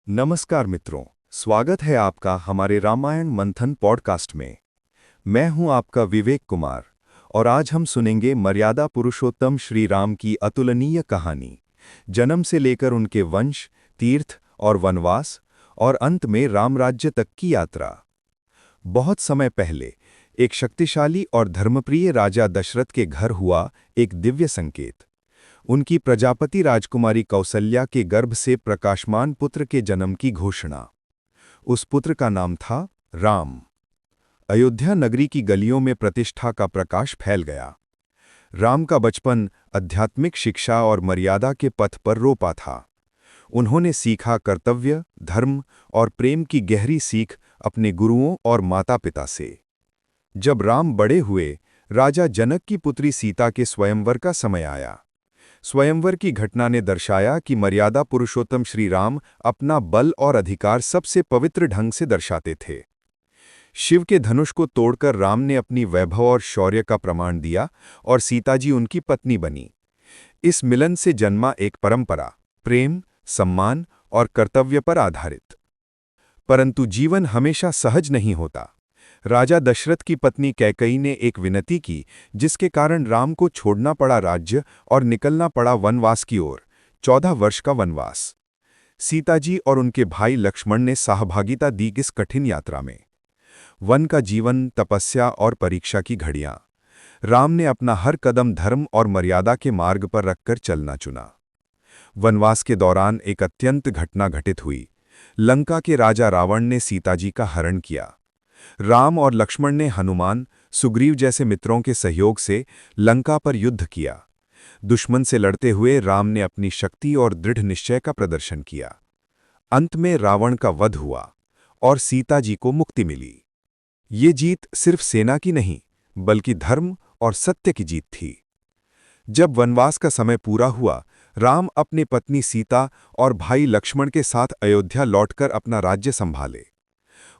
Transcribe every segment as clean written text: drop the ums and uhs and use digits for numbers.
नमस्कार मित्रों, स्वागत है आपका हमारे रामायण मंथन पॉडकास्ट में। मैं हूं आपका विवेक कुमार और आज हम सुनेंगे मर्यादा पुरुषोत्तम श्री राम की अतुलनीय कहानी, जन्म से लेकर उनके वंश, तीर्थ और वनवास और अंत में रामराज्य तक की यात्रा। बहुत समय पहले एक शक्तिशाली और धर्मप्रिय राजा दशरथ के घर हुआ एक दिव्य संकेत। उनकी प्रजापति राजकुमारी कौसल्या के गर्भ से प्रकाशमान पुत्र के जन्म की घोषणा। उस पुत्र का नाम था राम। अयोध्या नगरी की गलियों में प्रतिष्ठा का प्रकाश फैल गया। राम का बचपन आध्यात्मिक शिक्षा और मर्यादा के पथ पर रोपा था। उन्होंने सीखा कर्तव्य, धर्म और प्रेम की गहरी सीख अपने गुरुओं और माता-पिता से। जब राम बड़े हुए, राजा जनक की पुत्री सीता के स्वयंवर का समय आया। स्वयंवर की घटना ने दर्शाया कि मर्यादा पुरुषोत्तम श्री राम अपना बल और अधिकार सबसे पवित्र ढंग से दर्शाते थे। शिव के धनुष को तोड़कर राम ने अपनी वैभव और शौर्य का प्रमाण दिया और सीता जी उनकी पत्नी बनी। इस मिलन से जन्मा एक परंपरा, प्रेम, सम्मान और कर्तव्य पर आधारित। परंतु जीवन हमेशा सहज नहीं होता। राजा दशरथ की पत्नी कैकई ने एक विनती की, जिसके कारण राम को छोड़ना पड़ा राज्य और निकलना पड़ा वनवास की ओर, 14 वर्ष का वनवास। सीता जी और उनके भाई लक्ष्मण ने सहभागिता दी इस कठिन यात्रा में। वन का जीवन, तपस्या और परीक्षा की घड़ियां। राम ने अपना हर कदम धर्म और मर्यादा के मार्ग पर रखकर चलना चुना। वनवास के दौरान एक अत्यंत घटना घटित हुई। लंका के राजा रावण ने सीता जी का हरण किया। राम और लक्ष्मण ने हनुमान, सुग्रीव जैसे मित्रों के सहयोग से लंका पर युद्ध किया। दुश्मन से लड़ते हुए राम ने अपनी शक्ति और दृढ़ निश्चय का प्रदर्शन किया। अंत में रावण का वध हुआ और सीता जी को मुक्ति मिली। ये जीत सिर्फ सेना की नहीं, बल्कि धर्म और सत्य की जीत थी। जब वनवास का समय पूरा हुआ, राम अपनी पत्नी सीता और भाई लक्ष्मण के साथ अयोध्या लौटकर अपना राज्य संभाले।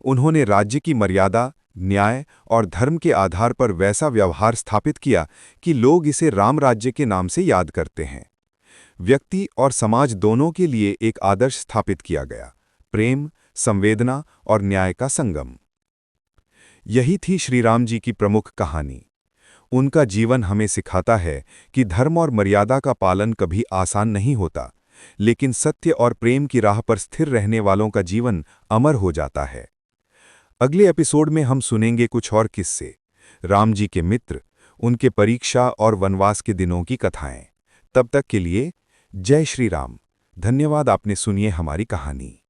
उन्होंने राज्य की मर्यादा, न्याय और धर्म के आधार पर वैसा व्यवहार स्थापित किया कि लोग इसे राम राज्य के नाम से याद करते हैं। व्यक्ति और समाज दोनों के लिए एक आदर्श स्थापित किया गया, प्रेम, संवेदना और न्याय का संगम। यही थी श्री राम जी की प्रमुख कहानी। उनका जीवन हमें सिखाता है कि धर्म और मर्यादा का पालन कभी आसान नहीं होता, लेकिन सत्य और प्रेम की राह पर स्थिर रहने वालों का जीवन अमर हो जाता है। अगले एपिसोड में हम सुनेंगे कुछ और किस्से, राम जी के मित्र, उनके परीक्षा और वनवास के दिनों की कथाएं। तब तक के लिए जय श्री राम। धन्यवाद, आपने सुनिए हमारी कहानी।